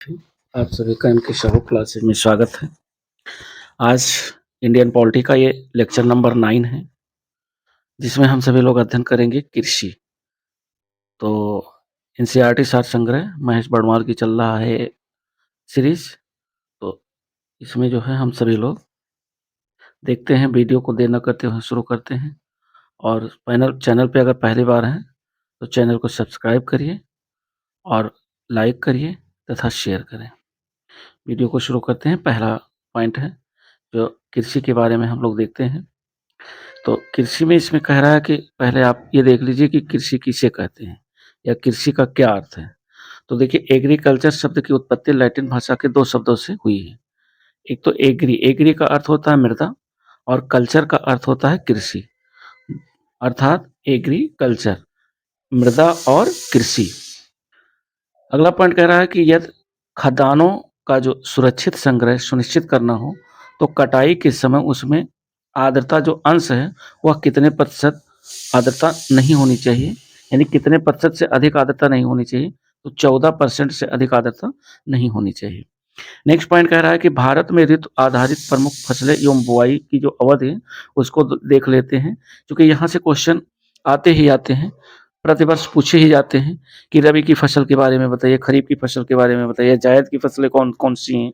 आप सभी का इनके शहो क्लासेज में स्वागत है। आज इंडियन पॉलिटी का ये लेक्चर नंबर 9 है, जिसमें हम सभी लोग अध्ययन करेंगे कृषि। तो एनसीईआरटी सार संग्रह महेश बड़वाल की चल रहा है सीरीज। तो इसमें जो है हम सभी लोग देखते हैं, वीडियो को देर न करते हुए शुरू करते हैं। और चैनल पे अगर पहली बार हैं तो चैनल को सब्सक्राइब करिए और लाइक करिए तथा शेयर करें। वीडियो को शुरू करते हैं। पहला पॉइंट है जो कृषि के बारे में हम लोग देखते हैं। तो कृषि में इसमें कह रहा है कि पहले आप ये देख लीजिए कि कृषि किसे कहते हैं या कृषि का क्या अर्थ है। तो देखिए, एग्रीकल्चर शब्द की उत्पत्ति लैटिन भाषा के 2 शब्दों से हुई है। एक तो एग्री का अर्थ होता है मृदा, और कल्चर का अर्थ होता है कृषि, अर्थात एग्रीकल्चर मृदा और कृषि। अगला पॉइंट कह रहा है कि यदि खदानों का जो सुरक्षित संग्रह सुनिश्चित करना हो तो कटाई के समय उसमें आर्द्रता जो अंश है वह कितने प्रतिशत आर्द्रता नहीं होनी चाहिए, यानी कितने प्रतिशत से अधिक आर्द्रता नहीं होनी चाहिए। तो 14% से अधिक आर्द्रता नहीं होनी चाहिए। नेक्स्ट पॉइंट कह रहा है कि भारत में ऋतु आधारित प्रमुख फसलें एवं बुआई की जो अवधि है उसको देख लेते हैं, क्योंकि यहाँ से क्वेश्चन आते ही आते हैं, प्रतिवर्ष पूछे ही जाते हैं कि रबी की फसल के बारे में बताइए, खरीफ की फसल के बारे में बताइए, जायद की फसलें कौन कौन सी हैं।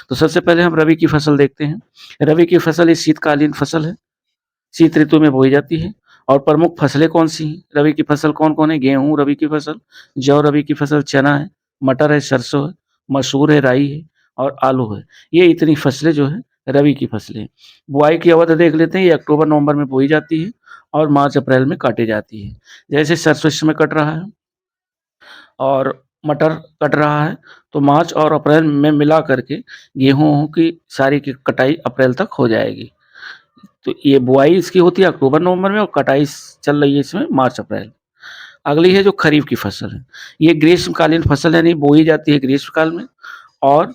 तो सबसे पहले हम रबी की फसल देखते हैं। रबी की फसल एक शीतकालीन फसल है, शीत ऋतु में बोई जाती है। और प्रमुख फसलें कौन सी हैं रबी की फसल, कौन कौन है? गेहूँ रबी की फसल, जौ रबी की फसल, चना है, मटर है, सरसों है, मसूर है, राई है और आलू है। ये इतनी फसलें जो है रबी की फसलें हैं। बुआई की अवधि देख लेते हैं। ये अक्टूबर नवंबर में बोई जाती है और मार्च अप्रैल में काटी जाती है। जैसे सरसों इस समय कट रहा है और मटर कट रहा है, तो मार्च और अप्रैल में मिला करके गेहूँ की सारी की कटाई अप्रैल तक हो जाएगी। तो ये बुआई इसकी होती है अक्टूबर नवंबर में और कटाई चल रही है इसमें मार्च अप्रैल। अगली है जो खरीफ की फसल है। ये ग्रीष्मकालीन फसल है, नहीं बोई जाती है ग्रीष्मकाल में। और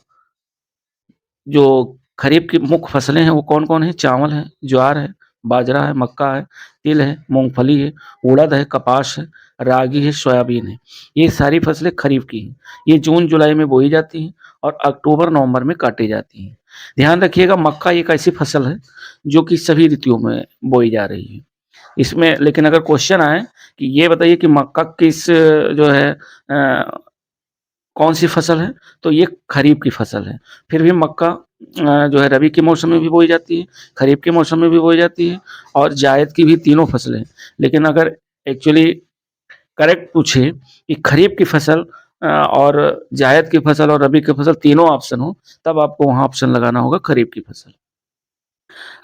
जो खरीफ की मुख्य फसलें हैं वो कौन-कौन है? चावल है, ज्वार है, बाजरा है, मक्का है, तिल है, मूँगफली है, उड़द है, कपास है, रागी है, सोयाबीन है। ये सारी फसलें खरीफ की हैं। ये जून-जुलाई में बोई जाती हैं और अक्टूबर-नवंबर में काटी जाती हैं। ध्यान रखिएगा, मक्का एक ऐसी फसल है जो कि सभी ऋतुओं में बोई जा रही है। इसमें लेकिन अगर क्वेश्चन आए कि ये बताइए कि मक्का किस जो है कौन सी फसल है? तो ये खरीफ की फसल है। फिर भी मक्का जो है रबी के मौसम में भी बोई जाती है, खरीफ के मौसम में भी बोई जाती है और जायद की भी तीनों फसलें हैं। लेकिन अगर एक्चुअली करेक्ट पूछे कि खरीफ की फसल और जायद की फसल और रबी की फसल तीनों ऑप्शन हो, तब आपको वहाँ ऑप्शन लगाना होगा खरीफ की फसल।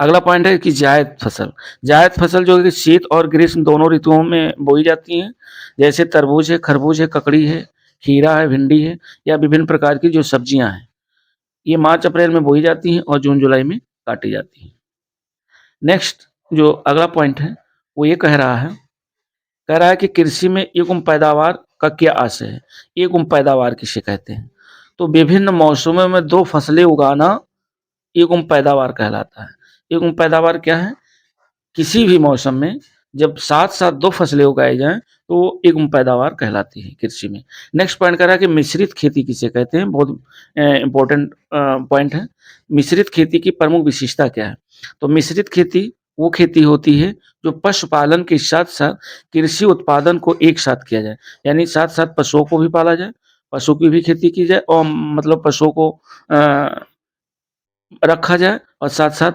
अगला पॉइंट है कि जायद फसल। जायद फसल जो है कि शीत और ग्रीष्म दोनों ऋतुओं में बोई जाती हैं। जैसे तरबूज है, खरबूज है, ककड़ी है, खीरा है, भिंडी है या विभिन्न प्रकार की जो सब्जियां हैं। ये मार्च अप्रैल में बोई जाती हैं और जून जुलाई में काटी जाती हैं। नेक्स्ट जो अगला पॉइंट है वो ये कह रहा है कि कृषि में एवं पैदावार का क्या आशय है? एवं पैदावार किसे कहते हैं? तो विभिन्न मौसमों में 2 फसलें उगाना एवं पैदावार कहलाता है। एवं पैदावार क्या है? किसी भी मौसम में जब साथ-साथ 2 फसलें उगाई जाएँ, तो वो एवं पैदावार कहलाती है कृषि में। नेक्स्ट पॉइंट कह रहा है कि मिश्रित खेती किसे कहते हैं? बहुत इम्पोर्टेंट पॉइंट है। मिश्रित खेती की प्रमुख विशेषता क्या है? तो मिश्रित खेती वो खेती होती है जो पशुपालन के साथ-साथ कृषि उत्पादन को एक साथ किया जाए। यानी साथ-साथ पशुओं को भी पाला जाए, पशु की भी खेती की जाए और मतलब पशुओं को अ रखा जाए और साथ-साथ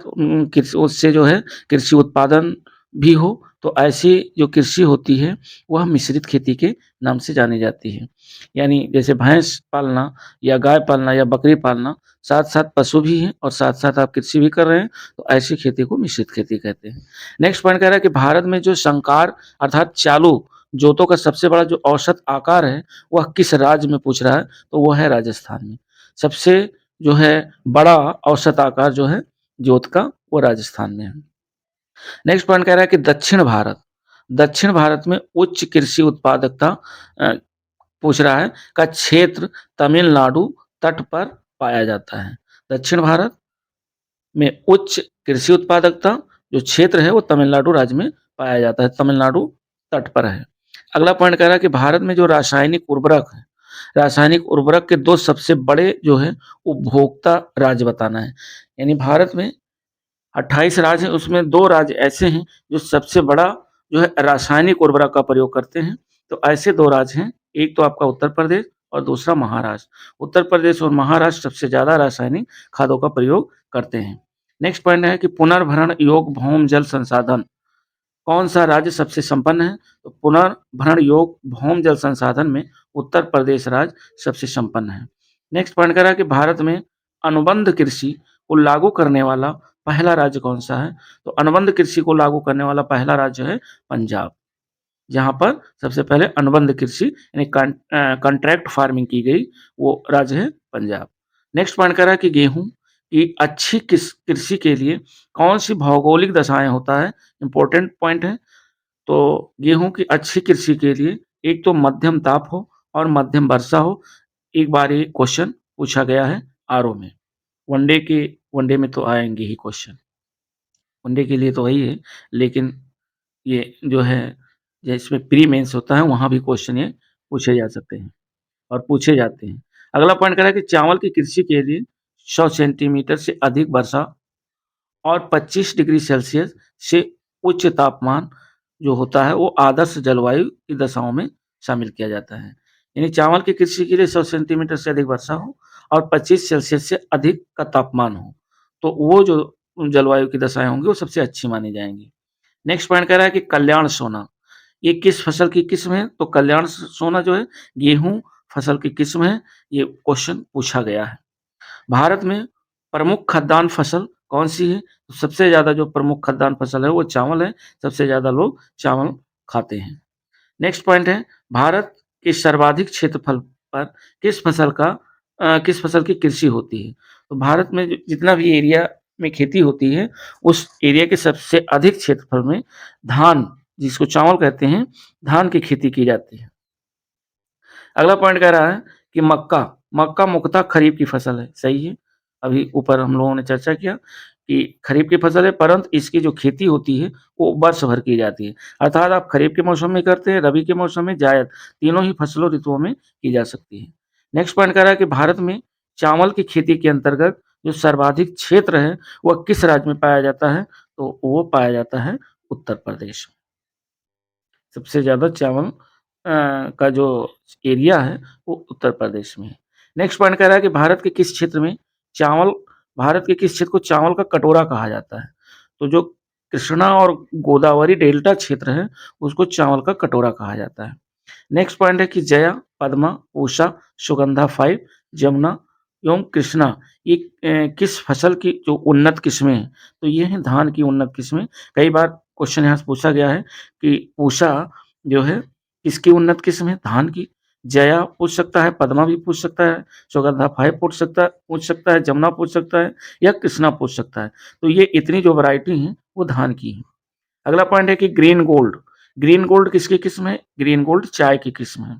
कृषि उससे जो है कृषि उत्पादन भी हो। तो ऐसी जो कृषि होती है वह मिश्रित खेती के नाम से जानी जाती है। यानी जैसे भैंस पालना या गाय पालना या बकरी पालना, साथ-साथ पशु भी हैं और साथ-साथ आप कृषि भी कर रहे हैं, तो ऐसी खेती को मिश्रित खेती कहते हैं। नेक्स्ट पॉइंट कह रहा है कि भारत में जो संकर अर्थात चालू जोतों का सबसे बड़ा जो औसत आकार है, वह किस राज्य में पूछ रहा है? तो वो है राजस्थान में। सबसे जो है बड़ा औसत आकार जो है जोत का, वो राजस्थान में है। नेक्स्ट पॉइंट कह रहा है कि दक्षिण भारत में उच्च कृषि उत्पादकता अ, पूछ रहा है का क्षेत्र तमिलनाडु तट पर पाया जाता है। दक्षिण भारत में उच्च कृषि उत्पादकता जो क्षेत्र है वो तमिलनाडु राज्य में पाया जाता है, तमिलनाडु तट पर है। अगला पॉइंट कह रहा है कि भारत में जो रासायनिक उर्वरक है रासायनिक उर्वरक के 2 सबसे बड़े जो है उपभोक्ता राज्य बताना है। यानी भारत में 28 राज्य हैं, उसमें 2 राज्य ऐसे हैं जो सबसे बड़ा जो है रासायनिक उर्वरक का प्रयोग करते हैं। तो ऐसे 2 राज्य हैं, एक तो आपका उत्तर प्रदेश और दूसरा महाराष्ट्र। उत्तर प्रदेश और महाराष्ट्र सबसे ज़्यादा रासायनिक खादों का प्रयोग करते हैं। नेक्स्ट पॉइंट है कि पुनर्भरण योग्य भौम जल संसाधन कौन सा राज्य सबसे संपन्न है? तो पुनर्भरण योग्य भौम जल संसाधन में उत्तर प्रदेश राज्य सबसे संपन्न है। नेक्स्ट पॉइंट कह रहा है कि भारत में अनुबंध कृषि को लागू करने वाला पहला राज्य कौन सा है? तो अनुबंध कृषि को लागू करने वाला पहला राज्य है पंजाब, जहाँ पर सबसे पहले अनुबंध कृषि यानी कॉन्ट्रैक्ट फार्मिंग की गई, वो राज्य है पंजाब। नेक्स्ट पॉइंट कह रहा है कि गेहूँ की अच्छी कृषि के लिए कौन सी भौगोलिक दशाएं होता है? इंपॉर्टेंट पॉइंट है। तो गेहूँ की अच्छी कृषि के लिए एक तो मध्यम ताप हो और मध्यम वर्षा हो। एक बार ये क्वेश्चन पूछा गया है आरओ में। वनडे में तो आएंगे ही क्वेश्चन, वनडे के लिए तो वही है, लेकिन ये जो है जिसमें प्री मेंस होता है वहाँ भी क्वेश्चन ये पूछे जा सकते हैं और पूछे जाते हैं। अगला पॉइंट कह रहा है कि चावल की कृषि के लिए 100 सेंटीमीटर से अधिक वर्षा और 25 डिग्री सेल्सियस से उच्च तापमान जो होता है वो आदर्श जलवायु की दशाओं में शामिल किया जाता है। यानी चावल की कृषि के लिए 100 सेंटीमीटर से अधिक वर्षा हो और 25 सेल्सियस से अधिक का तापमान हो, तो वो जो जलवायु की दशाएं होंगी वो सबसे अच्छी मानी जाएंगी। नेक्स्ट पॉइंट कह रहा है कि कल्याण सोना ये किस फसल की किस्म है? तो कल्याण सोना जो है गेहूं फसल की किस्म है, ये क्वेश्चन पूछा गया है। भारत में प्रमुख खाद्यान्न फसल कौन सी है? तो सबसे ज़्यादा जो प्रमुख खाद्यान्न फसल है वो चावल है, सबसे ज़्यादा लोग चावल खाते हैं। नेक्स्ट पॉइंट है भारत के सर्वाधिक क्षेत्रफल पर किस फसल की कृषि होती है? तो भारत में जितना भी एरिया में खेती होती है उस एरिया के सबसे अधिक क्षेत्रफल में धान, जिसको चावल कहते हैं, धान की खेती की जाती है। अगला पॉइंट कह रहा है कि मक्का मुख्यतः खरीफ की फसल है, सही है। अभी ऊपर हम लोगों ने चर्चा किया कि खरीफ की फसल है, परंतु इसकी जो खेती होती है वो वर्ष भर की जाती है। अर्थात आप खरीफ के मौसम में करते हैं, रबी के मौसम में, जायद, तीनों ही फसलों ऋतुओं में की जा सकती है। नेक्स्ट पॉइंट कह रहा है कि भारत में चावल की खेती के अंतर्गत जो सर्वाधिक क्षेत्र है वह किस राज्य में पाया जाता है? तो वो पाया जाता है उत्तर प्रदेश में। सबसे ज़्यादा चावल का जो एरिया है वो उत्तर प्रदेश में है। नेक्स्ट पॉइंट कह रहा है कि भारत के किस क्षेत्र को चावल का कटोरा कहा जाता है? तो जो कृष्णा और गोदावरी डेल्टा क्षेत्र है उसको चावल का कटोरा कहा जाता है। नेक्स्ट पॉइंट है कि जया, पद्मा, उषा, सुगंधा 5, जमुना एवं कृष्णा ये किस फसल की जो उन्नत किस्में हैं? तो ये हैं धान की उन्नत किस्में। कई बार क्वेश्चन यहाँ से पूछा गया है कि उषा जो है किसकी उन्नत किस्म है? धान की। जया पूछ सकता है, पद्मा भी पूछ सकता है, सुगंधा 5 पूछ सकता है, जमुना पूछ सकता है या कृष्णा पूछ सकता है। तो ये इतनी जो वैरायटी हैं वो धान की हैं। अगला पॉइंट है कि ग्रीन गोल्ड किसकी किस्म है? ग्रीन गोल्ड चाय की किस्म है।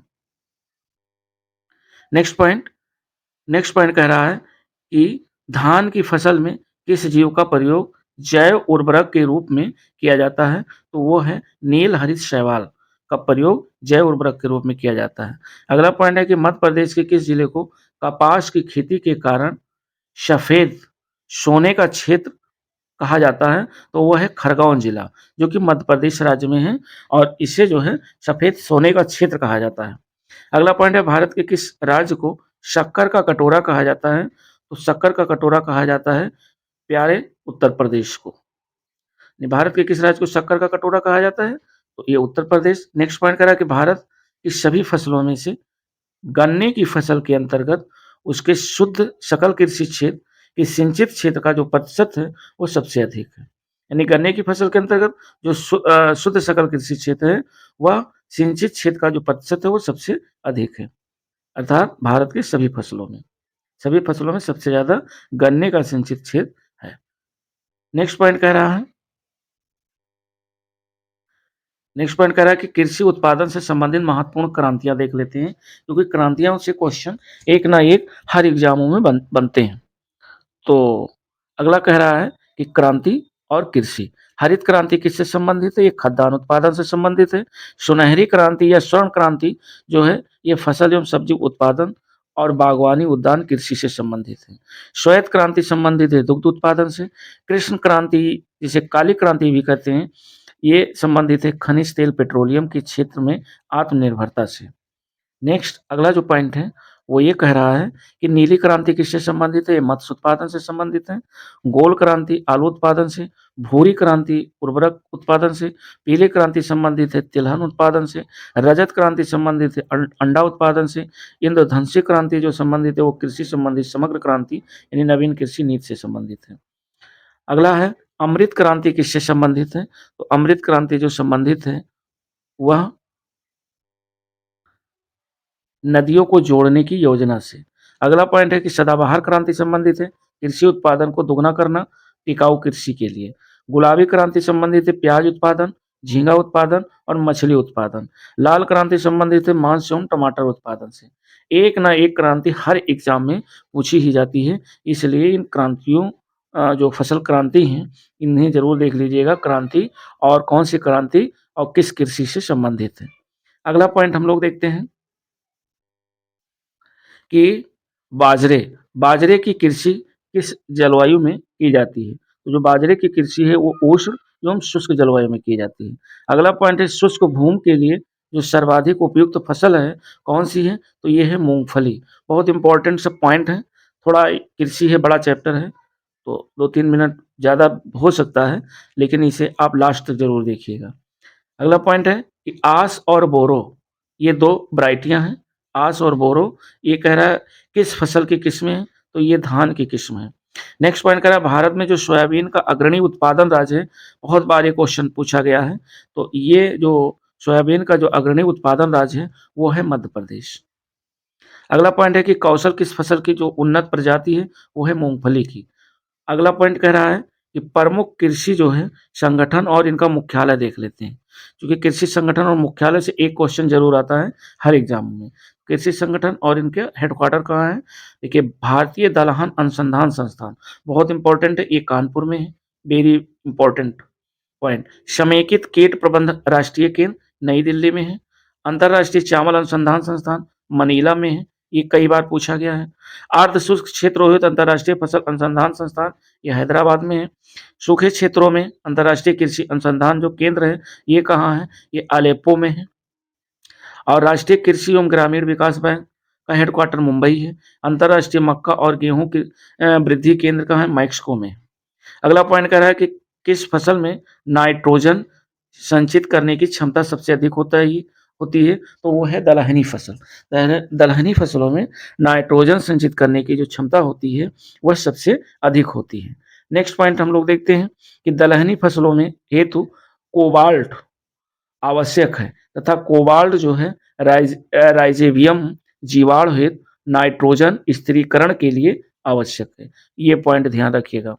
नेक्स्ट पॉइंट नेक्स्ट पॉइंट कह रहा है कि धान की फसल में किस जीव का प्रयोग जैव उर्वरक के रूप में किया जाता है? तो वो है नील हरित शैवाल का प्रयोग जैव उर्वरक के रूप में किया जाता है। अगला पॉइंट है कि मध्य प्रदेश के किस जिले को कपास की खेती के कारण सफेद सोने का क्षेत्र कहा जाता है? तो वो है खरगोन जिला, जो कि मध्य प्रदेश राज्य में है और इसे जो है सफेद सोने का क्षेत्र कहा जाता है। अगला पॉइंट है भारत के किस राज्य को शक्कर का कटोरा कहा जाता है? तो शक्कर का कटोरा कहा जाता है प्यारे उत्तर प्रदेश को। भारत के किस राज्य को शक्कर का कटोरा कहा जाता है? तो ये उत्तर प्रदेश। नेक्स्ट पॉइंट कह रहा है कि भारत की सभी फसलों में से गन्ने की फसल के अंतर्गत उसके शुद्ध सकल कृषि क्षेत्र के सिंचित क्षेत्र का जो प्रतिशत है वो सबसे अधिक है। यानी गन्ने की फसल के अंतर्गत जो शुद्ध सकल कृषि क्षेत्र है वह सिंचित क्षेत्र का जो प्रतिशत है वो सबसे अधिक है। अर्थात भारत के सभी फसलों में सबसे ज़्यादा गन्ने का सिंचित क्षेत्र है। नेक्स्ट पॉइंट कह रहा है नेक्स्ट पॉइंट कह रहा है कि कृषि उत्पादन से संबंधित महत्वपूर्ण क्रांतियां देख लेते हैं, क्योंकि क्रांतियों से क्वेश्चन एक ना एक हर एग्जामों में बनते हैं। तो अगला कह रहा है कि क्रांति और कृषि। हरित क्रांति किससे संबंधित है? ये खाद्यान्न उत्पादन से संबंधित है। सुनहरी क्रांति या स्वर्ण क्रांति जो है ये फसल एवं सब्जी उत्पादन और बागवानी उद्यान कृषि से संबंधित है। श्वेत क्रांति संबंधित है दुग्ध उत्पादन से। कृष्ण क्रांति जिसे काली क्रांति भी कहते हैं ये संबंधित है खनिज तेल पेट्रोलियम के क्षेत्र में आत्मनिर्भरता से। नेक्स्ट अगला जो पॉइंट है वो ये कह रहा है कि नीली क्रांति किससे संबंधित है? मत्स्य उत्पादन से संबंधित है। गोल क्रांति आलू उत्पादन से। भूरी क्रांति उर्वरक उत्पादन से। पीली क्रांति संबंधित है तिलहन उत्पादन से। रजत क्रांति संबंधित है अंडा उत्पादन से। इंद्रधनुषी क्रांति जो संबंधित है वो कृषि संबंधित समग्र क्रांति यानी नवीन कृषि नीति से संबंधित है। अगला है अमृत क्रांति किससे संबंधित है? तो अमृत क्रांति जो संबंधित है वह नदियों को जोड़ने की योजना से। अगला पॉइंट है कि सदाबहार क्रांति संबंधित है कृषि उत्पादन को दोगुना करना टिकाऊ कृषि के लिए। गुलाबी क्रांति संबंधित है प्याज उत्पादन, झींगा उत्पादन और मछली उत्पादन। लाल क्रांति संबंधित है मांस एवं टमाटर उत्पादन से। एक ना एक क्रांति हर एग्जाम में पूछी ही जाती है, इसलिए इन क्रांतियों जो फसल क्रांति हैं इन्हें जरूर देख लीजिएगा क्रांति और कौन सी क्रांति और किस कृषि से संबंधित है। अगला पॉइंट हम लोग देखते हैं कि बाजरे बाजरे की कृषि किस जलवायु में की जाती है? तो जो बाजरे की कृषि है वो उष्ण एवं शुष्क जलवायु में की जाती है। अगला पॉइंट है शुष्क भूमि के लिए जो सर्वाधिक उपयुक्त फसल है कौन सी है? तो ये है मूंगफली। बहुत इंपॉर्टेंट सा पॉइंट है, थोड़ा कृषि है बड़ा चैप्टर है तो 2-3 मिनट ज़्यादा हो सकता है, लेकिन इसे आप लास्ट तक जरूर देखिएगा। अगला पॉइंट है कि आस और बोरो ये दो वैरायटियां हैं। आस और बोरो ये कह रहा है किस फसल की किस्में हैं? तो ये धान की किस्म है। नेक्स्ट पॉइंट कह रहा है भारत में जो सोयाबीन का अग्रणी उत्पादन राज्य है, बहुत बार ये क्वेश्चन पूछा गया है, तो ये जो सोयाबीन का जो अग्रणी उत्पादन राज्य है वो है मध्य प्रदेश। अगला पॉइंट है कि कौशल किस फसल की जो उन्नत प्रजाति है वो है मूंगफली की। अगला पॉइंट कह रहा है कि प्रमुख कृषि जो है संगठन और इनका मुख्यालय देख लेते हैं, क्योंकि कृषि संगठन और मुख्यालय से एक क्वेश्चन जरूर आता है हर एग्जाम में। कृषि संगठन और इनके हेडक्वार्टर कहाँ है? देखिए भारतीय दलहन अनुसंधान संस्थान बहुत इंपॉर्टेंट है, ये कानपुर में है। Very important point. समेकित कीट प्रबंधन राष्ट्रीय केंद्र नई दिल्ली में है। अंतरराष्ट्रीय चावल अनुसंधान संस्थान मनीला में है, ये कई बार पूछा गया है। अर्ध शुष्क क्षेत्र रोहित अंतरराष्ट्रीय फसल अनुसंधान संस्थान ये हैदराबाद में है। सूखे क्षेत्रों में अंतरराष्ट्रीय कृषि अनुसंधान जो केंद्र है ये कहाँ है? ये अलेप्पो में है। और राष्ट्रीय कृषि एवं ग्रामीण विकास बैंक का हेडक्वार्टर मुंबई है। अंतरराष्ट्रीय मक्का और गेहूं की वृद्धि केंद्र कहाँ है? मैक्सिको में। अगला पॉइंट कह रहा है कि किस फसल में नाइट्रोजन संचित करने की क्षमता सबसे अधिक होती है? तो वो है दलहनी फसल। दलहनी फसलों में नाइट्रोजन संचित करने की जो क्षमता होती है वह सबसे अधिक होती है। नेक्स्ट पॉइंट हम लोग देखते हैं कि दलहनी फसलों में हेतु कोबाल्ट आवश्यक है तथा कोबाल्ट जो है राइजेबियम जीवाणु हेतु नाइट्रोजन स्थिरीकरण के लिए आवश्यक है। ये पॉइंट ध्यान रखिएगा।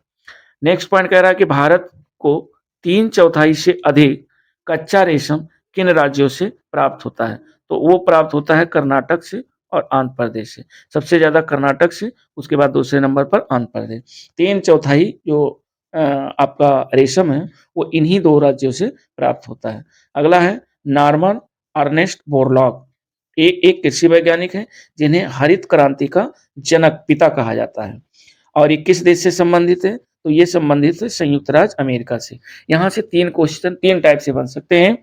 नेक्स्ट पॉइंट कह रहा है कि भारत को 3/4 से अधिक कच्चा रेशम किन राज्यों से प्राप्त होता है? तो वो प्राप्त होता है कर्नाटक से और आंध्र प्रदेश से। सबसे ज्यादा कर्नाटक से, उसके बाद दूसरे नंबर पर आंध्र प्रदेश। 3/4 जो आपका रेशम है वो इन्हीं दो राज्यों से प्राप्त होता है। अगला है नॉर्मन अर्नेस्ट बोरलॉग। ये एक कृषि वैज्ञानिक है जिन्हें हरित क्रांति का जनक पिता कहा जाता है। और ये किस देश से संबंधित है? तो ये संबंधित है संयुक्त राज्य अमेरिका से। यहाँ से 3 क्वेश्चन 3 टाइप से बन सकते हैं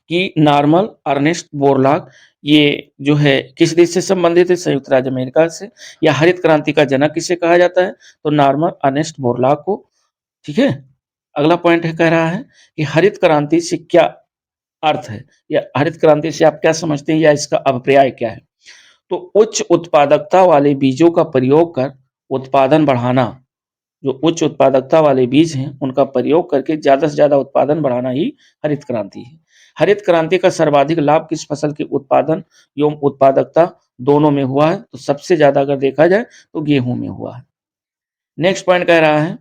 कि नॉर्मन अर्नेस्ट बोरलॉग ये जो है किस देश से संबंधित है? संयुक्त राज्य अमेरिका से। या हरित क्रांति का जनक किसे कहा जाता है? तो नॉर्मन अर्नेस्ट बोरलॉग को। ठीक है। अगला पॉइंट है कह रहा है कि हरित क्रांति से क्या अर्थ है या हरित क्रांति से आप क्या समझते हैं या इसका अभिप्राय क्या है? तो उच्च उत्पादकता वाले बीजों का प्रयोग कर उत्पादन बढ़ाना। जो उच्च उत्पादकता वाले बीज हैं उनका प्रयोग करके ज्यादा से ज्यादा उत्पादन बढ़ाना ही हरित क्रांति है। हरित क्रांति का सर्वाधिक लाभ किस फसल के उत्पादन एवं उत्पादकता दोनों में हुआ है? तो सबसे ज्यादा अगर देखा जाए तो गेहूं में हुआ है। नेक्स्ट पॉइंट कह रहा है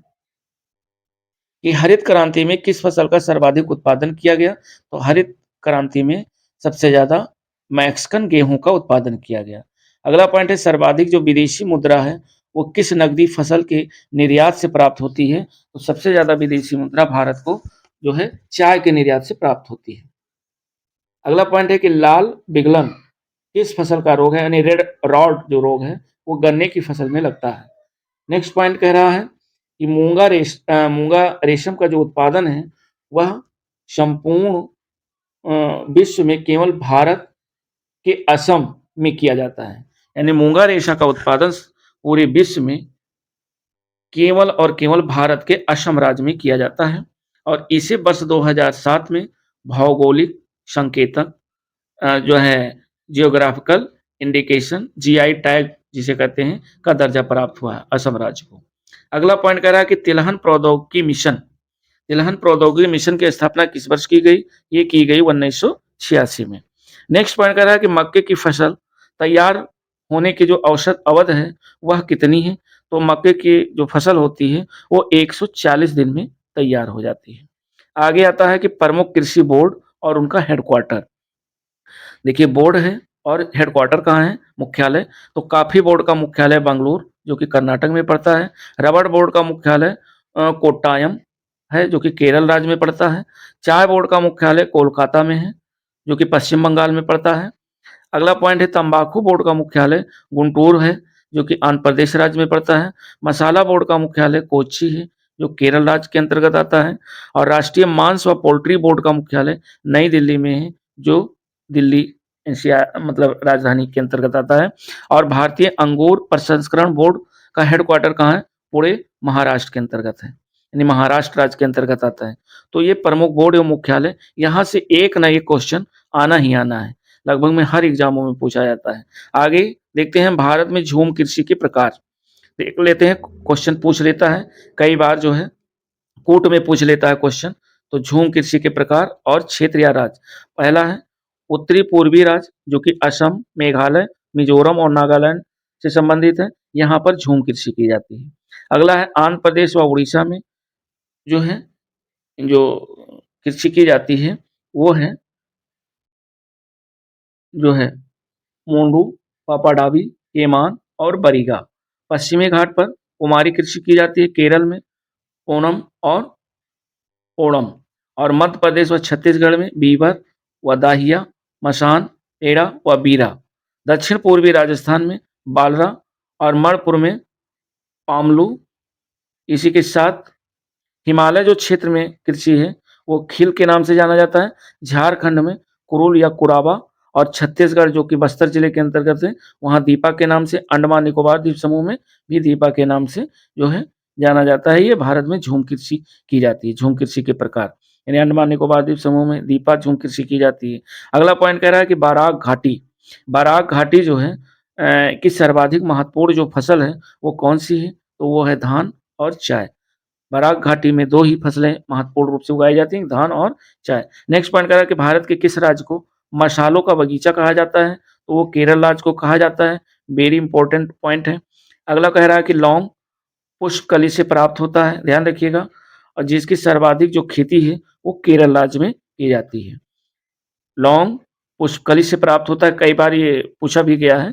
कि हरित क्रांति में किस फसल का सर्वाधिक उत्पादन किया गया? तो हरित क्रांति में सबसे ज्यादा मैक्सिकन गेहूं का उत्पादन किया गया। अगला पॉइंट है सर्वाधिक जो विदेशी मुद्रा है वो किस नकदी फसल के निर्यात से प्राप्त होती है? तो सबसे ज़्यादा विदेशी मुद्रा भारत को जो है चाय के निर्यात से प्राप्त होती है। अगला पॉइंट है कि लाल विगलन किस फसल का रोग है, यानी रेड रॉट जो रोग है वो गन्ने की फसल में लगता है। नेक्स्ट पॉइंट कह रहा है कि मूंगा रेशम का जो उत्पादन है वह संपूर्ण विश्व में केवल भारत के असम में किया जाता है, यानी मूंगा रेशा का उत्पादन पूरे विश्व में केवल और केवल भारत के असम राज्य में किया जाता है और इसे वर्ष 2007 में भौगोलिक संकेतक जो है जियोग्राफिकल इंडिकेशन जीआई टैग जिसे कहते हैं का दर्जा प्राप्त हुआ है असम राज्य को। अगला पॉइंट कह रहा है कि तिलहन प्रौद्योगिकी मिशन की स्थापना किस वर्ष की गई? ये की गई 1986 में। नेक्स्ट पॉइंट कह रहा है कि मक्के की फसल तैयार होने की जो औसत अवधि है वह कितनी है? तो मक्के की जो फसल होती है वो 140 दिन में तैयार हो जाती है। आगे आता है कि प्रमुख कृषि बोर्ड और उनका हेडक्वार्टर। देखिए बोर्ड है और हेडक्वार्टर कहाँ है, मुख्यालय। तो कॉफी बोर्ड का मुख्यालय बंगलुरु जो कि कर्नाटक में पड़ता है। रबड़ बोर्ड का मुख्यालय कोट्टायम है जो कि केरल राज्य में पड़ता है। चाय बोर्ड का मुख्यालय कोलकाता में है जो कि पश्चिम बंगाल में पड़ता है। अगला पॉइंट है तंबाकू बोर्ड का मुख्यालय गुंटूर है जो कि आंध्र प्रदेश राज्य में पड़ता है। मसाला बोर्ड का मुख्यालय कोच्चि है जो केरल राज्य के अंतर्गत आता है। और राष्ट्रीय मांस व पोल्ट्री बोर्ड का मुख्यालय नई दिल्ली में है जो दिल्ली एनसीआर मतलब राजधानी के अंतर्गत आता है। और भारतीय अंगूर प्रसंस्करण बोर्ड का हेडक्वार्टर कहाँ है? पुणे महाराष्ट्र के अंतर्गत है, यानी महाराष्ट्र राज्य के अंतर्गत आता है। तो ये प्रमुख बोर्ड एवं मुख्यालय, यहाँ से एक ना एक क्वेश्चन आना ही आना है, लगभग में हर एग्जामों में पूछा जाता है। आगे देखते हैं भारत में झूम कृषि के प्रकार, देख लेते हैं। क्वेश्चन पूछ लेता है कई बार जो है कूट में पूछ लेता है क्वेश्चन। तो झूम कृषि के प्रकार और क्षेत्र या राज्य, पहला है उत्तरी पूर्वी राज्य जो कि असम, मेघालय, मिजोरम और नागालैंड से संबंधित है, यहाँ पर झूम कृषि की जाती है। अगला है आंध्र प्रदेश व उड़ीसा में जो है जो कृषि की जाती है वो है जो है मोंडू, पापाडावी, केमान और बरीगा। पश्चिमी घाट पर कुमारी कृषि की जाती है केरल में ओणम और ओणम। और मध्य प्रदेश व छत्तीसगढ़ में बीबर व दाहिया, मसान, एड़ा व बीरा। दक्षिण पूर्वी राजस्थान में बालरा और मणिपुर में पामलू। इसी के साथ हिमालय जो क्षेत्र में कृषि है वो खील के नाम से जाना जाता है। झारखंड में कुरुल या कुराबा और छत्तीसगढ़ जो कि बस्तर जिले के अंतर्गत है वहाँ दीपा के नाम से, अंडमान निकोबार द्वीप समूह में भी दीपा के नाम से जो है जाना जाता है। ये भारत में झूम कृषि की जाती है। झूम कृषि के प्रकार यानी अंडमान निकोबार द्वीप समूह में दीपा झूम कृषि की जाती है। अगला पॉइंट कह रहा है कि बाराक घाटी जो है की सर्वाधिक महत्वपूर्ण जो फसल है वो कौन सी है? तो वो है धान और चाय। बराक घाटी में दो ही फसलें महत्वपूर्ण रूप से उगाई जाती हैं, धान और चाय। नेक्स्ट पॉइंट कह रहा है कि भारत के किस राज्य को मसालों का बगीचा कहा जाता है? तो वो केरल राज्य को कहा जाता है। वेरी इंपॉर्टेंट पॉइंट है। अगला कह रहा है कि लौंग पुष्पकली से प्राप्त होता है, ध्यान रखिएगा, और जिसकी सर्वाधिक जो खेती है वो केरल राज्य में की जाती है। लौंग पुष्पकली से प्राप्त होता है, कई बार ये पूछा भी गया है।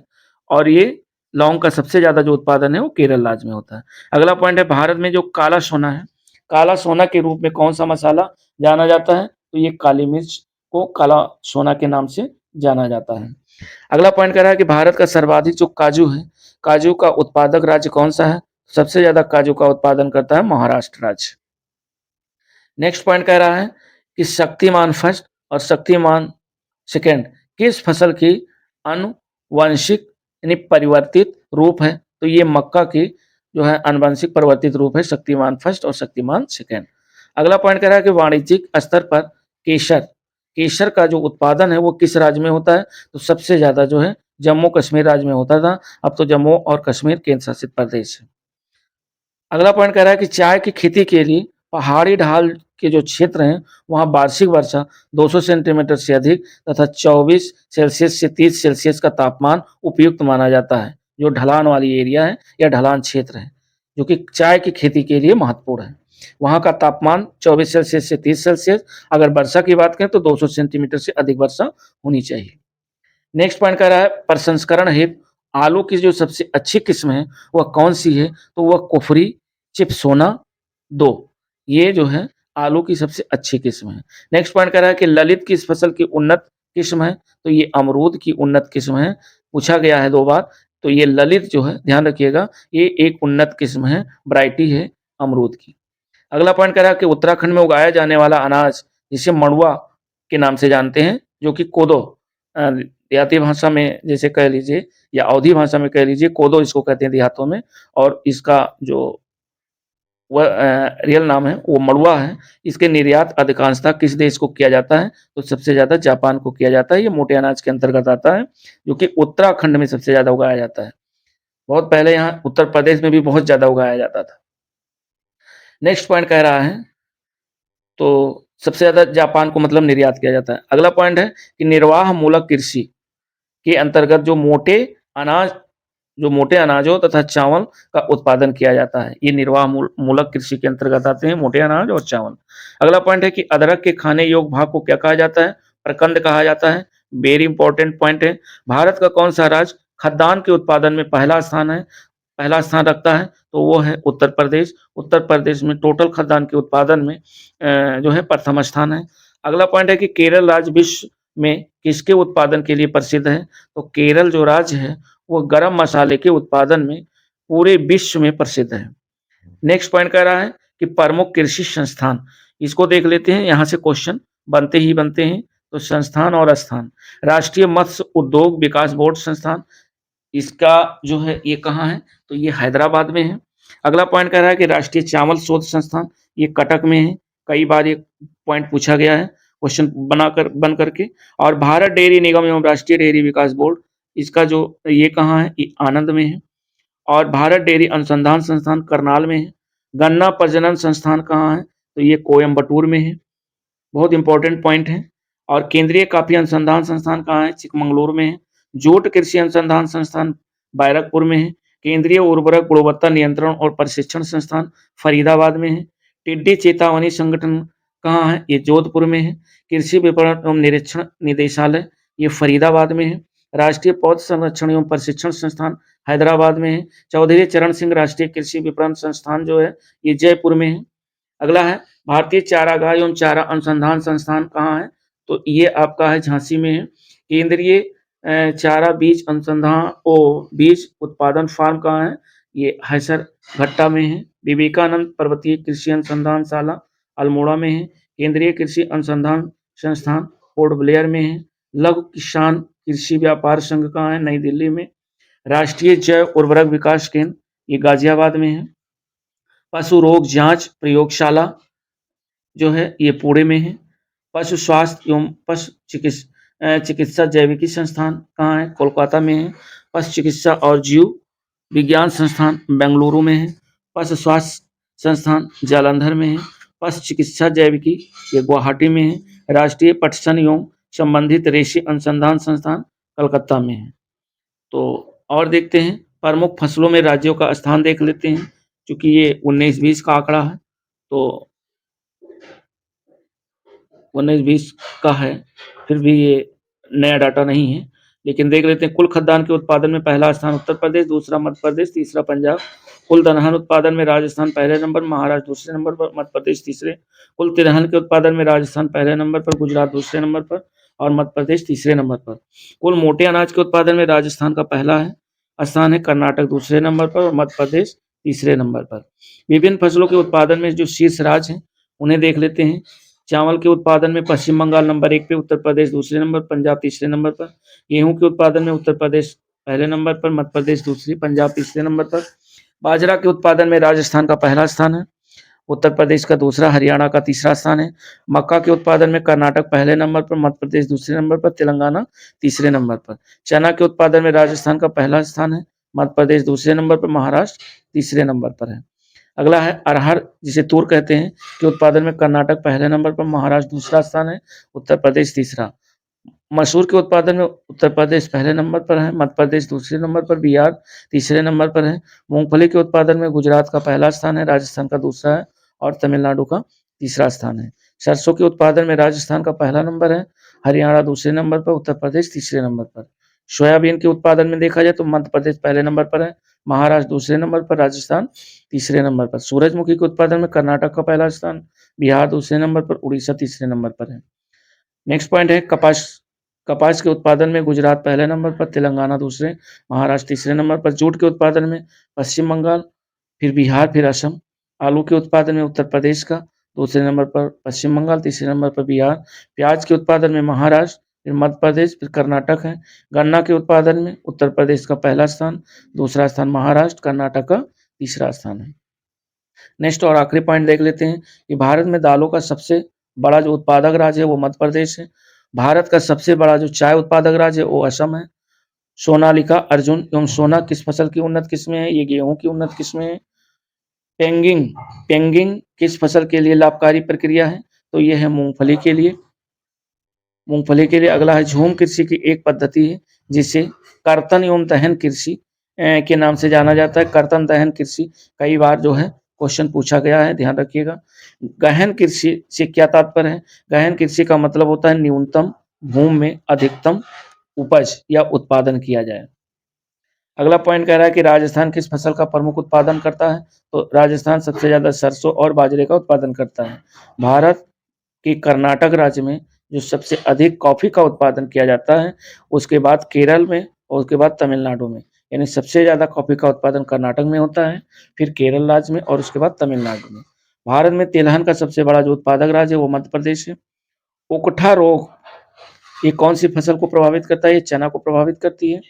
और ये लौंग का सबसे ज़्यादा जो उत्पादन है वो केरल राज्य में होता है। अगला पॉइंट है भारत में जो काला सोना है, काला सोना के रूप में कौन सा मसाला जाना जाता है? तो ये काली मिर्च को काला सोना के नाम से जाना जाता है। अगला पॉइंट कह रहा है कि भारत का सर्वाधिक जो काजू है, काजू का उत्पादक राज्य कौन सा है? सबसे ज़्यादा काजू का उत्पादन करता है महाराष्ट्र राज्य। नेक्स्ट पॉइंट कह रहा है कि शक्तिमान फर्स्ट और शक्तिमान सेकेंड किस फसल की आनुवंशिक यानी परिवर्तित रूप है? तो ये मक्का की जो है आनुवंशिक परिवर्तित रूप है, शक्तिमान फर्स्ट और शक्तिमान सेकेंड। अगला पॉइंट कह रहा है कि वाणिज्यिक स्तर पर केसर केसर का जो उत्पादन है वो किस राज्य में होता है? तो सबसे ज्यादा जो है जम्मू कश्मीर राज्य में होता था, अब तो जम्मू और कश्मीर केंद्र शासित प्रदेश है। अगला पॉइंट कह रहा है कि चाय की खेती के लिए पहाड़ी ढाल के जो क्षेत्र हैं वहाँ वार्षिक वर्षा 200 सेंटीमीटर से अधिक तथा 24 सेल्सियस से 30 सेल्सियस का तापमान उपयुक्त माना जाता है। जो ढलान वाली एरिया है या ढलान क्षेत्र है जो कि चाय की खेती के लिए महत्वपूर्ण है, वहाँ का तापमान 24 सेल्सियस से 30 सेल्सियस। अगर वर्षा की बात करें तो 200 सेंटीमीटर से अधिक वर्षा होनी चाहिए। नेक्स्ट पॉइंट कह रहा है प्रसंस्करण हेतु आलू की जो सबसे अच्छी किस्म है वह कौन सी है? तो वह कुफरी चिप्सोना 2 ये जो है आलू की सबसे अच्छी किस्म है। नेक्स्ट पॉइंट कह रहा है कि ललित किस फसल की उन्नत किस्म है? तो ये अमरूद की उन्नत किस्म है। पूछा गया है 2 बार, तो ये ललित जो है ध्यान रखिएगा, ये एक उन्नत किस्म है, वैरायटी है अमरूद की। अगला पॉइंट कह रहा है कि उत्तराखंड में उगाया जाने वाला अनाज जिसे मड़ुआ के नाम से जानते हैं, जो कि कोदो देहाती भाषा में जैसे कह लीजिए या अवधी भाषा में कह लीजिए, कोदो इसको कहते हैं देहातों में, और इसका जो वह रियल नाम है वो मड़ुआ है। इसके निर्यात अधिकांशतः किस देश को किया जाता है? तो सबसे ज़्यादा जापान को किया जाता है। ये मोटे अनाज के अंतर्गत आता है, जो कि उत्तराखंड में सबसे ज़्यादा उगाया जाता है। बहुत पहले यहाँ उत्तर प्रदेश में भी बहुत ज़्यादा उगाया जाता था। नेक्स्ट पॉइंट कह रहा है, तो सबसे ज़्यादा जापान को मतलब निर्यात किया जाता है। अगला पॉइंट है कि निर्वाह मूलक कृषि के अंतर्गत जो मोटे अनाजों तथा चावल का उत्पादन किया जाता है, ये निर्वाह मूलक कृषि के अंतर्गत आते हैं मोटे अनाज और चावल। अगला पॉइंट है कि अदरक के खाने योग्य भाग को क्या कहा जाता है? प्रकंद कहा जाता है। वेरी इंपॉर्टेंट पॉइंट है। भारत का कौन सा राज्य खाद्यान्न के उत्पादन में पहला स्थान रखता है? तो वो है उत्तर प्रदेश। उत्तर प्रदेश में टोटल खाद्यान्न के उत्पादन में जो है प्रथम स्थान है। अगला पॉइंट है कि केरल राज्य विश्व में किसके उत्पादन के लिए प्रसिद्ध है? तो केरल जो राज्य है वो गरम मसाले के उत्पादन में पूरे विश्व में प्रसिद्ध है। नेक्स्ट पॉइंट कह रहा है कि प्रमुख कृषि संस्थान, इसको देख लेते हैं, यहाँ से क्वेश्चन बनते ही बनते हैं। तो संस्थान और स्थान, राष्ट्रीय मत्स्य उद्योग विकास बोर्ड संस्थान, इसका जो है ये कहाँ है? तो ये हैदराबाद में है। अगला पॉइंट कह रहा है कि राष्ट्रीय चावल शोध संस्थान, ये कटक में है। कई बार ये पॉइंट पूछा गया है क्वेश्चन बन करके। और भारत डेयरी निगम एवं राष्ट्रीय डेयरी विकास बोर्ड, इसका जो ये कहाँ है? ये आनंद में है। और भारत डेयरी अनुसंधान संस्थान करनाल में है। गन्ना प्रजनन संस्थान कहाँ है? तो ये कोयम्बटूर में है। बहुत इंपॉर्टेंट पॉइंट है। और केंद्रीय कॉफी अनुसंधान संस्थान कहाँ है? चिकमंगलुरु में है। जोट कृषि अनुसंधान संस्थान बैरकपुर में है। केंद्रीय उर्वरक गुणवत्ता नियंत्रण और प्रशिक्षण संस्थान फरीदाबाद में है। टिड्डी चेतावनी संगठन कहाँ है? ये जोधपुर में है। कृषि विपणन एवं निरीक्षण निदेशालय, ये फरीदाबाद में है। राष्ट्रीय पौध संरक्षण एवं प्रशिक्षण संस्थान हैदराबाद में है। चौधरी चरण सिंह राष्ट्रीय कृषि विपणन संस्थान जो है ये जयपुर में है। अगला है भारतीय चारागाह एवं चारा अनुसंधान संस्थान कहाँ है? तो ये आपका है झांसी में है। केंद्रीय चारा बीज अनुसंधान ओ बीज उत्पादन फार्म कहाँ है? ये हैसरघट्टा में है। विवेकानंद पर्वतीय कृषि अनुसंधानशाला अल्मोड़ा में है। केंद्रीय कृषि अनुसंधान संस्थान पोर्ट ब्लेयर में है। लघु किसान कृषि व्यापार संघ कहाँ है? नई दिल्ली में। राष्ट्रीय जैव उर्वरक विकास केंद्र, ये गाजियाबाद में है। पशु रोग जांच प्रयोगशाला जो है ये पुणे में है। पशु स्वास्थ्य एवं चिकित्सा जैविकी संस्थान कहाँ है? कोलकाता में है। पशु चिकित्सा और जीव विज्ञान संस्थान बेंगलुरु में है। पशु स्वास्थ्य संस्थान जालंधर में है। पशु चिकित्सा जैविकी ये गुवाहाटी में है। राष्ट्रीय पटसन एवं संबंधित रेशे अनुसंधान संस्थान कलकत्ता में है। तो और देखते हैं प्रमुख फसलों में राज्यों का स्थान देख लेते हैं, क्योंकि ये 19-20 का आंकड़ा है, तो 19-20 का है, फिर भी ये नया डाटा नहीं है। लेकिन देख लेते हैं कुल खाद्यान्न के उत्पादन में पहला स्थान उत्तर प्रदेश, दूसरा मध्य प्रदेश, तीसरा पंजाब। कुल दलहन उत्पादन में राजस्थान पहले नंबर, महाराष्ट्र दूसरे नंबर पर, मध्य प्रदेश तीसरे। कुल तिलहन के उत्पादन में राजस्थान पहले नंबर पर, गुजरात दूसरे नंबर पर और मध्य प्रदेश तीसरे नंबर पर। कुल मोटे अनाज के उत्पादन में राजस्थान का पहला स्थान है, कर्नाटक दूसरे नंबर पर और मध्य प्रदेश तीसरे नंबर पर। विभिन्न फसलों के उत्पादन में जो शीर्ष राज्य हैं उन्हें देख लेते हैं। चावल के उत्पादन में पश्चिम बंगाल नंबर 1 पे, उत्तर प्रदेश दूसरे नंबर, पंजाब तीसरे नंबर पर। गेहूं के उत्पादन में उत्तर प्रदेश पहले नंबर पर, मध्य प्रदेश दूसरी, पंजाब तीसरे नंबर पर। बाजरा के उत्पादन में राजस्थान का पहला स्थान है, उत्तर प्रदेश का दूसरा, हरियाणा का तीसरा स्थान है। मक्का के उत्पादन में कर्नाटक पहले नंबर पर, मध्य प्रदेश दूसरे नंबर पर, तेलंगाना तीसरे नंबर पर। चना के उत्पादन में राजस्थान का पहला स्थान है, मध्य प्रदेश दूसरे नंबर पर, महाराष्ट्र तीसरे नंबर पर है। अगला है अरहर, जिसे तूर कहते हैं, के उत्पादन में कर्नाटक पहले नंबर पर, महाराष्ट्र दूसरा स्थान है, उत्तर प्रदेश तीसरा। मसूर के उत्पादन में उत्तर प्रदेश पहले नंबर पर है, मध्य प्रदेश दूसरे नंबर पर, बिहार तीसरे नंबर पर है। मूंगफली के उत्पादन में गुजरात का पहला स्थान है, राजस्थान का दूसरा है और तमिलनाडु का तीसरा स्थान है। सरसों के उत्पादन में राजस्थान का पहला नंबर है, हरियाणा दूसरे नंबर पर, उत्तर प्रदेश तीसरे नंबर पर। सोयाबीन के उत्पादन में देखा जाए तो मध्य प्रदेश पहले नंबर पर है, महाराष्ट्र दूसरे नंबर पर, राजस्थान तीसरे नंबर पर। सूरजमुखी के उत्पादन में कर्नाटक का पहला स्थान, बिहार दूसरे नंबर पर, उड़ीसा तीसरे नंबर पर है। नेक्स्ट पॉइंट है कपास। कपास के उत्पादन में गुजरात पहले नंबर पर, तेलंगाना दूसरे, महाराष्ट्र तीसरे नंबर पर। जूट के उत्पादन में पश्चिम बंगाल, फिर बिहार, फिर असम। आलू के उत्पादन में उत्तर प्रदेश का दूसरे नंबर पर पश्चिम बंगाल, तीसरे नंबर पर बिहार। प्याज के उत्पादन में महाराष्ट्र, फिर मध्य प्रदेश, फिर कर्नाटक है। गन्ना के उत्पादन में उत्तर प्रदेश का पहला स्थान, दूसरा स्थान महाराष्ट्र, कर्नाटक का तीसरा स्थान है। नेक्स्ट और आखिरी पॉइंट देख लेते हैं कि भारत में दालों का सबसे बड़ा जो उत्पादक राज्य है वो मध्य प्रदेश है। भारत का सबसे बड़ा जो चाय उत्पादक राज्य है वो असम है। सोनालिका, अर्जुन एवं सोना किस फसल की उन्नत किस्में हैं? ये गेहूं की उन्नत किस्में हैं। पेंगिंग, पेंगिंग किस फसल के लिए लाभकारी प्रक्रिया है? तो ये है मूंगफली के लिए। मूंगफली के लिए अगला है झूम कृषि की एक पद्धति है जिसे कर्तन एवं दहन कृषि के नाम से जाना जाता है। कर्तन दहन कृषि कई बार जो है क्वेश्चन पूछा गया है, ध्यान रखिएगा। गहन कृषि से क्या तात्पर्य है? गहन कृषि का मतलब होता है न्यूनतम भूमि में अधिकतम उपज या उत्पादन किया जाए। अगला पॉइंट कह रहा है कि राजस्थान किस फसल का प्रमुख उत्पादन करता है? तो राजस्थान सबसे ज्यादा सरसों और बाजरे का उत्पादन करता है। भारत के कर्नाटक राज्य में जो सबसे अधिक कॉफी का उत्पादन किया जाता है, उसके बाद केरल में और उसके बाद तमिलनाडु में। यानी सबसे ज्यादा कॉफी का उत्पादन कर्नाटक में होता है, फिर केरल राज्य में और उसके बाद तमिलनाडु में। भारत में तिलहन का सबसे बड़ा जो उत्पादक राज्य है वो मध्य प्रदेश है। उकठा रोग ये कौन सी फसल को प्रभावित करता है? ये चना को प्रभावित करती है।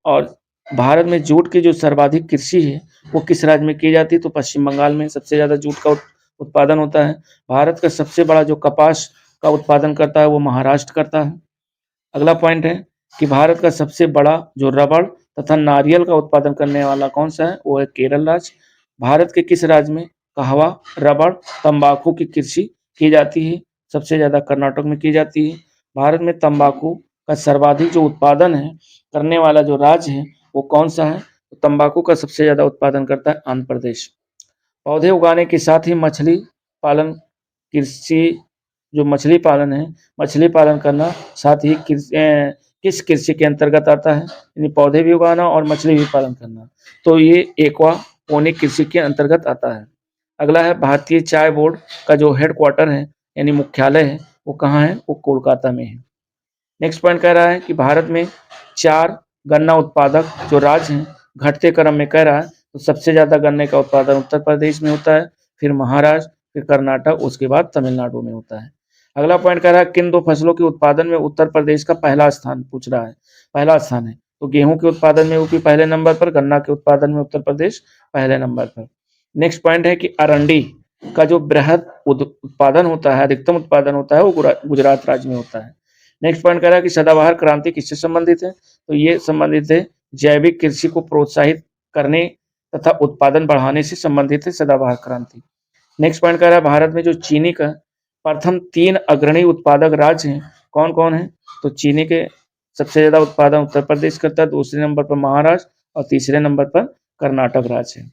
और भारत में जूट की जो सर्वाधिक कृषि है वो किस राज्य में की जाती है? तो पश्चिम बंगाल में सबसे ज्यादा जूट का उत्पादन होता है। भारत का सबसे बड़ा जो कपास का उत्पादन करता है वो महाराष्ट्र करता है। अगला पॉइंट है कि भारत का सबसे बड़ा जो रबड़ तथा नारियल का उत्पादन करने वाला कौन सा है? वो है केरल राज्य। भारत के किस राज्य में कहवा, रबड़, तंबाकू की कृषि की जाती है? सबसे ज्यादा कर्नाटक में की जाती है। भारत में तंबाकू का सर्वाधिक जो उत्पादन है करने वाला जो राज्य है वो कौन सा है? तो तंबाकू का सबसे ज्यादा उत्पादन करता है आंध्र प्रदेश। पौधे उगाने के साथ ही मछली पालन कृषि जो मछली पालन है, मछली पालन करना साथ ही किस कृषि के अंतर्गत आता है? यानी पौधे भी उगाना और मछली भी पालन करना, तो ये एक्वापोनिक कृषि के अंतर्गत आता है। अगला है भारतीय चाय बोर्ड का जो हेडक्वार्टर है यानी मुख्यालय है वो कहाँ है? वो कोलकाता में है। नेक्स्ट पॉइंट कह रहा है कि भारत में 4 गन्ना उत्पादक जो राज्य हैं घटते क्रम में कह रहा है, तो सबसे ज्यादा गन्ने का उत्पादन उत्तर प्रदेश में होता है, फिर महाराष्ट्र, फिर कर्नाटक, उसके बाद तमिलनाडु में होता है। अगला पॉइंट कह रहा है किन 2 फसलों के उत्पादन में उत्तर प्रदेश का पहला स्थान पूछ रहा है, पहला स्थान है। तो गेहूं के उत्पादन में यूपी पहले नंबर पर, गन्ना के उत्पादन में उत्तर प्रदेश पहले नंबर पर। नेक्स्ट पॉइंट है कि अरंडी का जो बृहद उत्पादन होता है, अधिकतम उत्पादन होता है वो गुजरात राज्य में होता है। नेक्स्ट पॉइंट कह रहा है कि सदाबहार क्रांति किससे संबंधित है? तो ये संबंधित है जैविक कृषि को प्रोत्साहित करने तथा उत्पादन बढ़ाने से संबंधित है सदाबहार क्रांति। नेक्स्ट पॉइंट कह रहा है भारत में जो चीनी का प्रथम 3 अग्रणी उत्पादक राज्य हैं कौन कौन है? तो चीनी के सबसे ज्यादा उत्पादन उत्तर प्रदेश करता है, दूसरे नंबर पर महाराष्ट्र और तीसरे नंबर पर कर्नाटक राज्य है।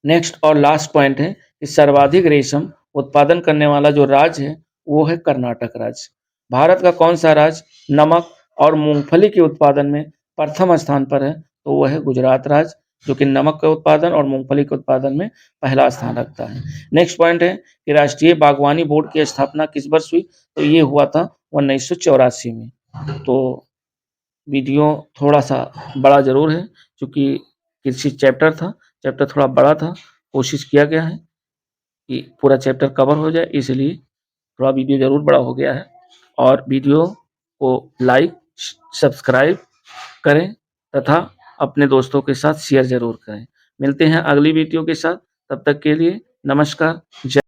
नेक्स्ट और लास्ट पॉइंट है कि सर्वाधिक रेशम उत्पादन करने वाला जो राज्य है वो है कर्नाटक राज्य। भारत का कौन सा राज्य नमक और मूंगफली के उत्पादन में प्रथम स्थान पर है? तो वह है गुजरात राज्य, जो कि नमक के उत्पादन और मूंगफली के उत्पादन में पहला स्थान रखता है। नेक्स्ट पॉइंट है कि राष्ट्रीय बागवानी बोर्ड की स्थापना किस वर्ष हुई? तो ये हुआ था 1984 में। तो वीडियो थोड़ा सा बड़ा जरूर है क्योंकि कृषि चैप्टर था, चैप्टर थोड़ा बड़ा था, कोशिश किया गया है कि पूरा चैप्टर कवर हो जाए, इसलिए थोड़ा वीडियो जरूर बड़ा हो गया है। और वीडियो को लाइक सब्सक्राइब करें तथा अपने दोस्तों के साथ शेयर जरूर करें। मिलते हैं अगली वीडियो के साथ, तब तक के लिए नमस्कार। जय